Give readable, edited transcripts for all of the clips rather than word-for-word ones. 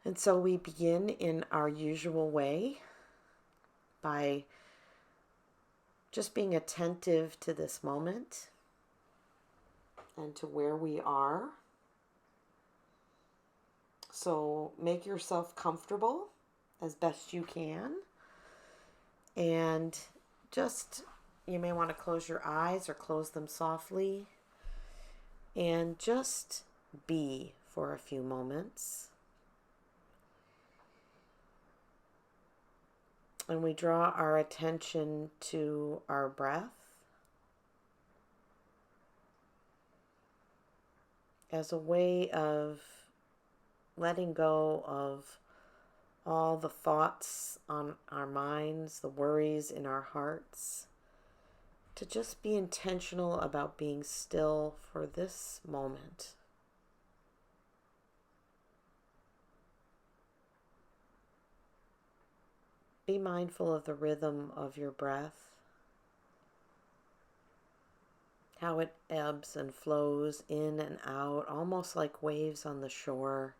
And so we begin in our usual way by just being attentive to this moment and to where we are. So make yourself comfortable as best you can. And just, you may want to close your eyes or close them softly. And just be for a few moments. And we draw our attention to our breath as a way of letting go of all the thoughts on our minds, the worries in our hearts, to just be intentional about being still for this moment. Be mindful of the rhythm of your breath, how it ebbs and flows in and out, almost like waves on the shore,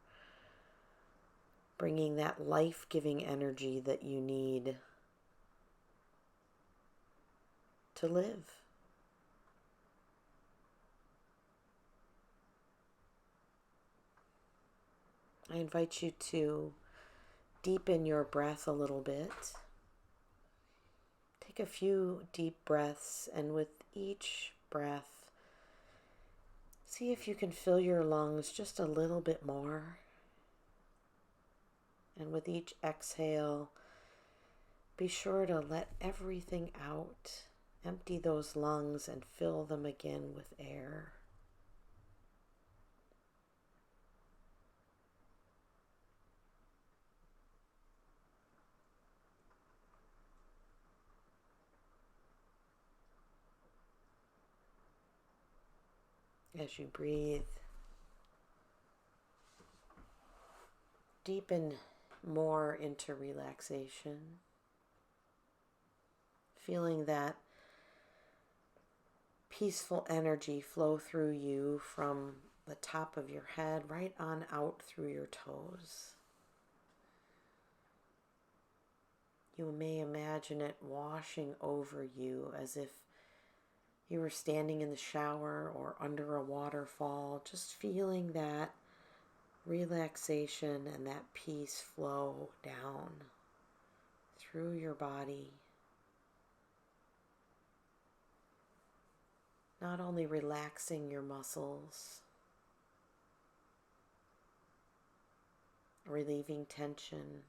bringing that life-giving energy that you need to live. I invite you to deepen your breath a little bit. Take a few deep breaths, and with each breath, see if you can fill your lungs just a little bit more. And with each exhale, be sure to let everything out. Empty those lungs and fill them again with air. As you breathe, deepen more into relaxation, feeling that peaceful energy flow through you from the top of your head right on out through your toes. You may imagine it washing over you as if you were standing in the shower or under a waterfall, just feeling that relaxation and that peace flow down through your body. Not only relaxing your muscles, relieving tension,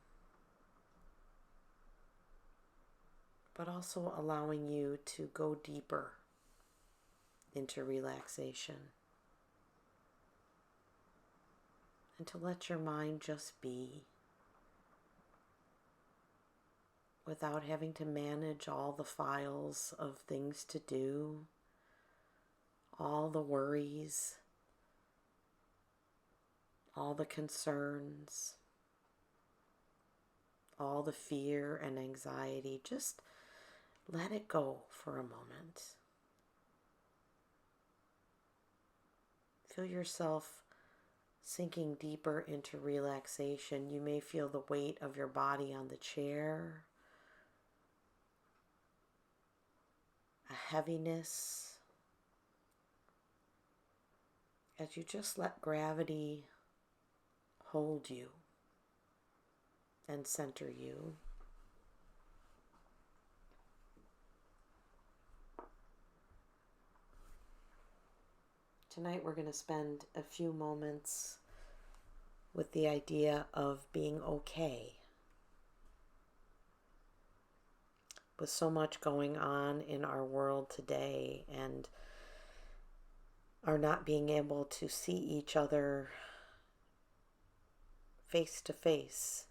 but also allowing you to go deeper into relaxation and to let your mind just be without having to manage all the files of things to do, all the worries, all the concerns, all the fear and anxiety. Just let it go for a moment. Feel yourself sinking deeper into relaxation. You may feel the weight of your body on the chair, a heaviness, as you just let gravity hold you and center you. Tonight we're going to spend a few moments with the idea of being okay. With so much going on in our world today and our not being able to see each other face to face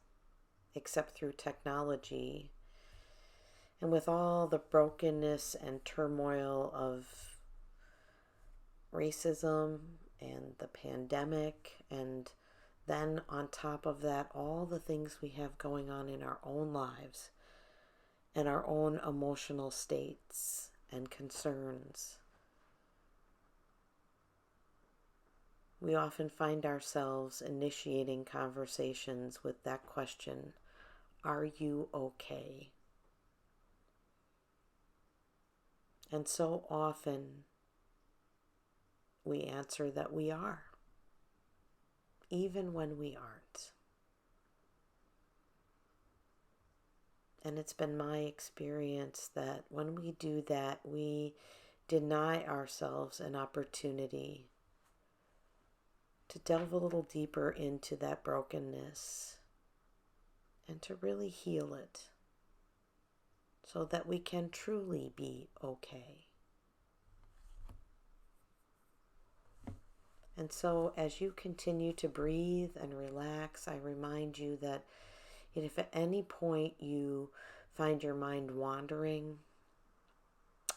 except through technology, and with all the brokenness and turmoil of racism and the pandemic, and then on top of that, all the things we have going on in our own lives and our own emotional states and concerns. we often find ourselves initiating conversations with that question, are you okay? And so often we answer that we are, even when we aren't. And it's been my experience that when we do that, we deny ourselves an opportunity to delve a little deeper into that brokenness and to really heal it so that we can truly be okay. And so as you continue to breathe and relax, I remind you that if at any point you find your mind wandering,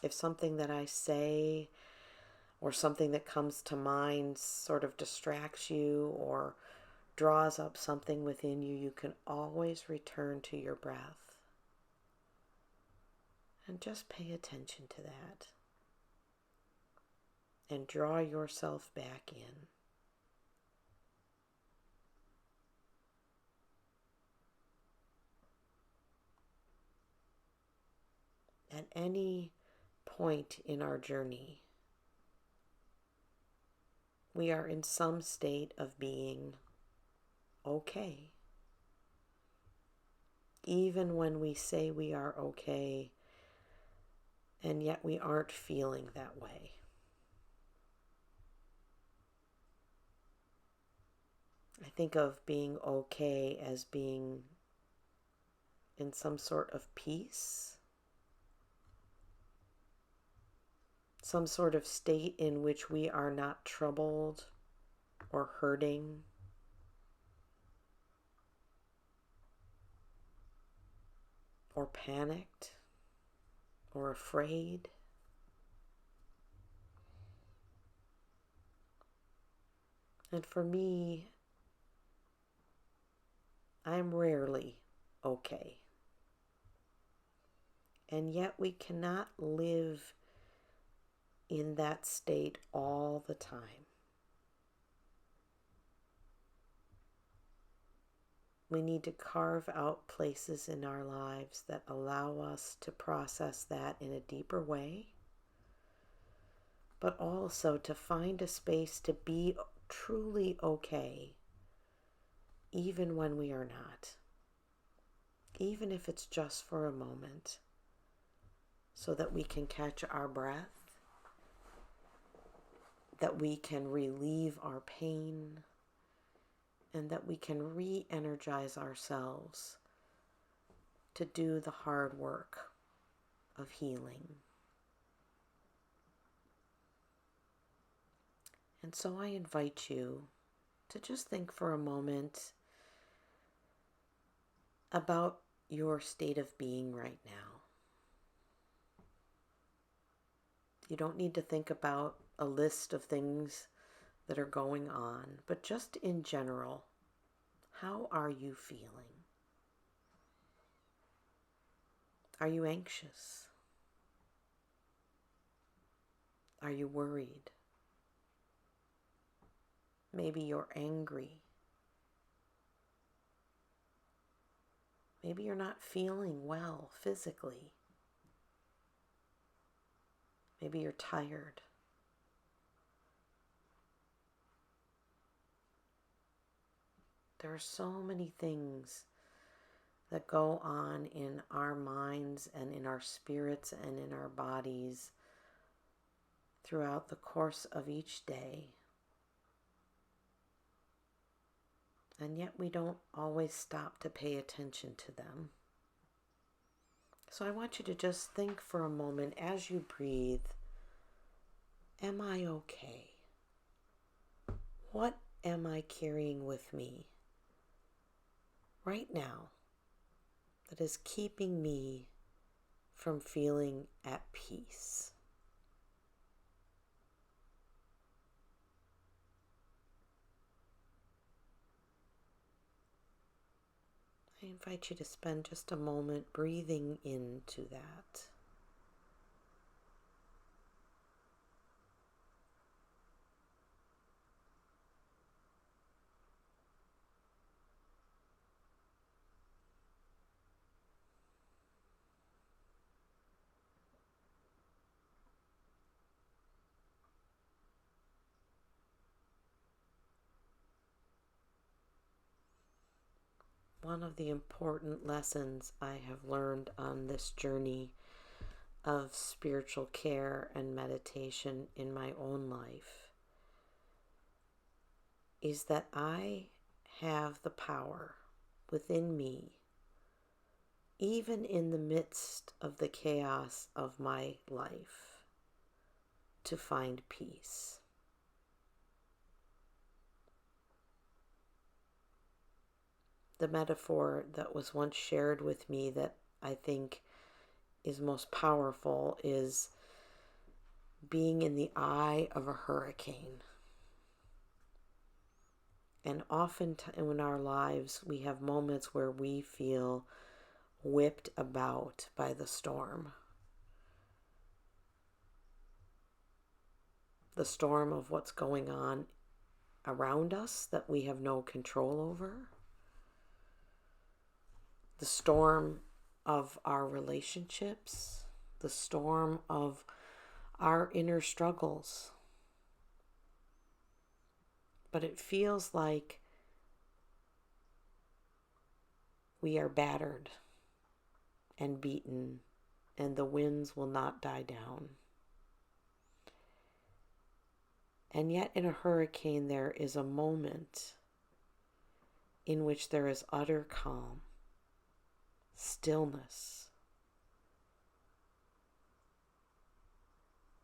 if something that I say or something that comes to mind sort of distracts you or draws up something within you, you can always return to your breath. And just pay attention to that. And draw yourself back in. At any point in our journey, we are in some state of being okay. Even when we say we are okay, and yet we aren't feeling that way. I think of being okay as being in some sort of peace, some sort of state in which we are not troubled or hurting, or panicked, or afraid. And for me, I'm rarely okay. And yet we cannot live in that state all the time. We need to carve out places in our lives that allow us to process that in a deeper way, but also to find a space to be truly okay, even when we are not, even if it's just for a moment, so that we can catch our breath, that we can relieve our pain, and that we can re-energize ourselves to do the hard work of healing. And so I invite you to just think for a moment about your state of being right now. You don't need to think about a list of things that are going on, but just in general, how are you feeling? Are you anxious? Are you worried? Maybe you're angry. Maybe you're not feeling well physically. Maybe you're tired. There are so many things that go on in our minds and in our spirits and in our bodies throughout the course of each day. And yet we don't always stop to pay attention to them. So I want you to just think for a moment as you breathe, am I okay? What am I carrying with me right now that is keeping me from feeling at peace? I invite you to spend just a moment breathing into that. one of the important lessons I have learned on this journey of spiritual care and meditation in my own life is that I have the power within me, even in the midst of the chaos of my life, to find peace. The metaphor that was once shared with me that I think is most powerful is being in the eye of a hurricane. And often in our lives, we have moments where we feel whipped about by the storm. The storm of what's going on around us that we have no control over. The storm of our relationships. The storm of our inner struggles. But it feels like we are battered and beaten, and the winds will not die down. And yet in a hurricane there is a moment in which there is utter calm, stillness.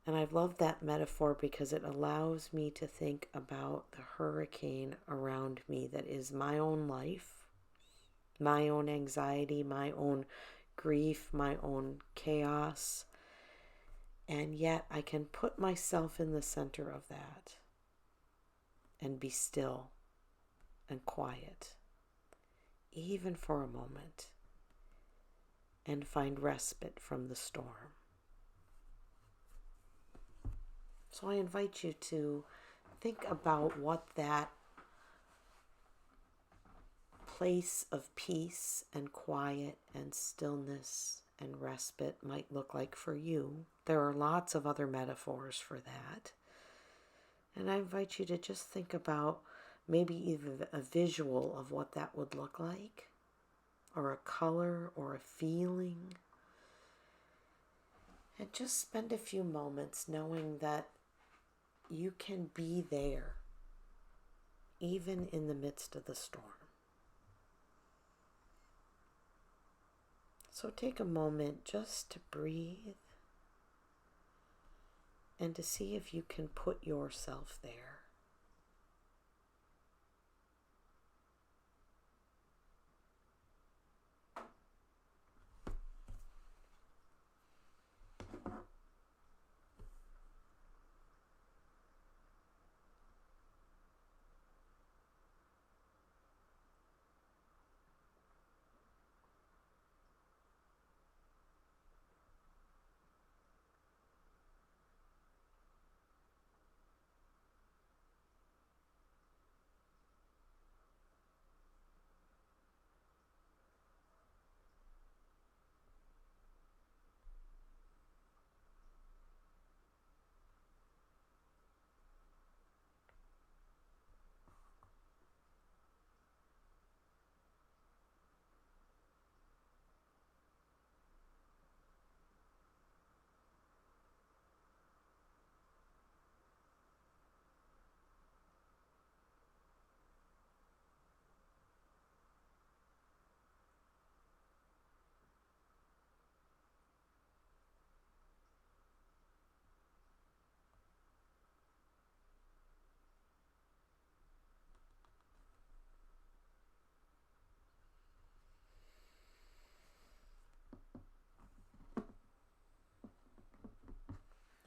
And I've loved that metaphor because it allows me to think about the hurricane around me that is my own life, my own anxiety, my own grief, my own chaos. And yet I can put myself in the center of that and be still and quiet, even for a moment, and find respite from the storm. So I invite you to think about what that place of peace and quiet and stillness and respite might look like for you. There are lots of other metaphors for that. And I invite you to just think about maybe even a visual of what that would look like, or a color, or a feeling. And just spend a few moments knowing that you can be there, even in the midst of the storm. So take a moment just to breathe and to see if you can put yourself there.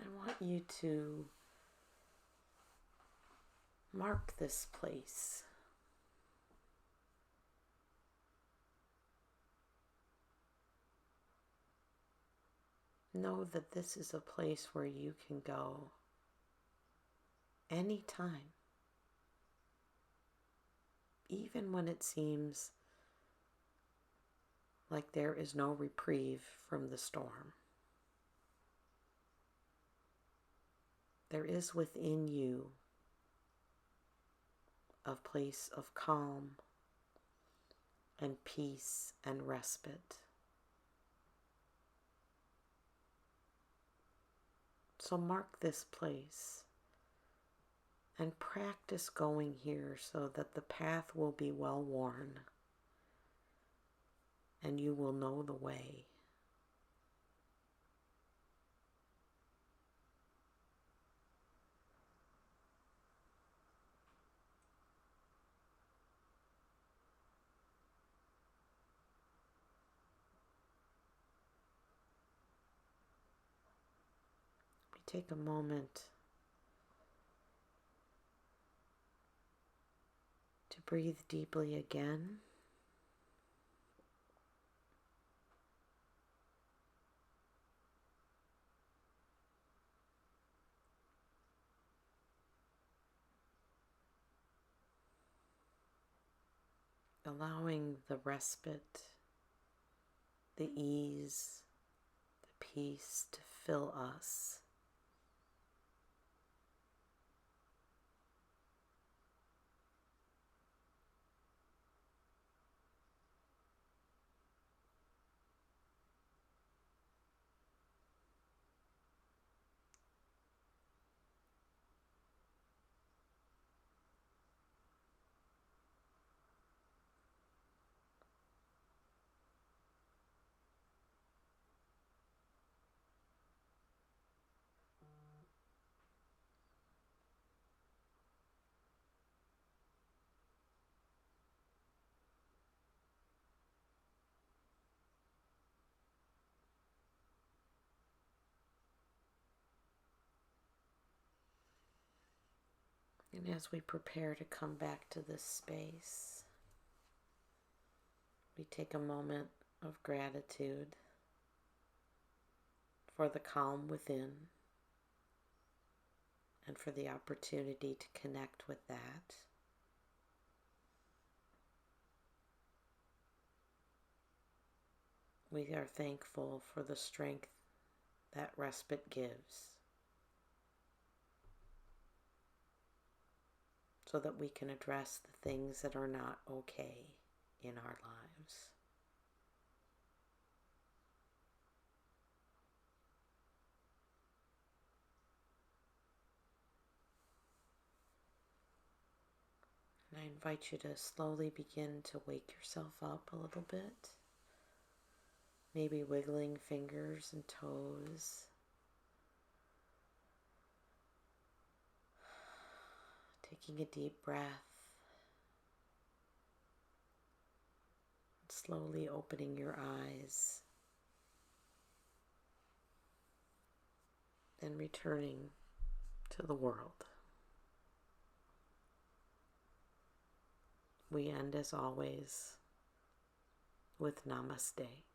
I want you to mark this place. Know that this is a place where you can go anytime, even when it seems like there is no reprieve from the storm. There is within you a place of calm and peace and respite. So mark this place and practice going here so that the path will be well worn and you will know the way. We take a moment to breathe deeply again. Allowing the respite, the ease, the peace to fill us. And as we prepare to come back to this space, we take a moment of gratitude for the calm within and for the opportunity to connect with that. We are thankful for the strength that respite gives so that we can address the things that are not okay in our lives. And I invite you to slowly begin to wake yourself up a little bit. Maybe wiggling fingers and toes. Taking a deep breath. Slowly opening your eyes. And returning to the world. We end as always with Namaste.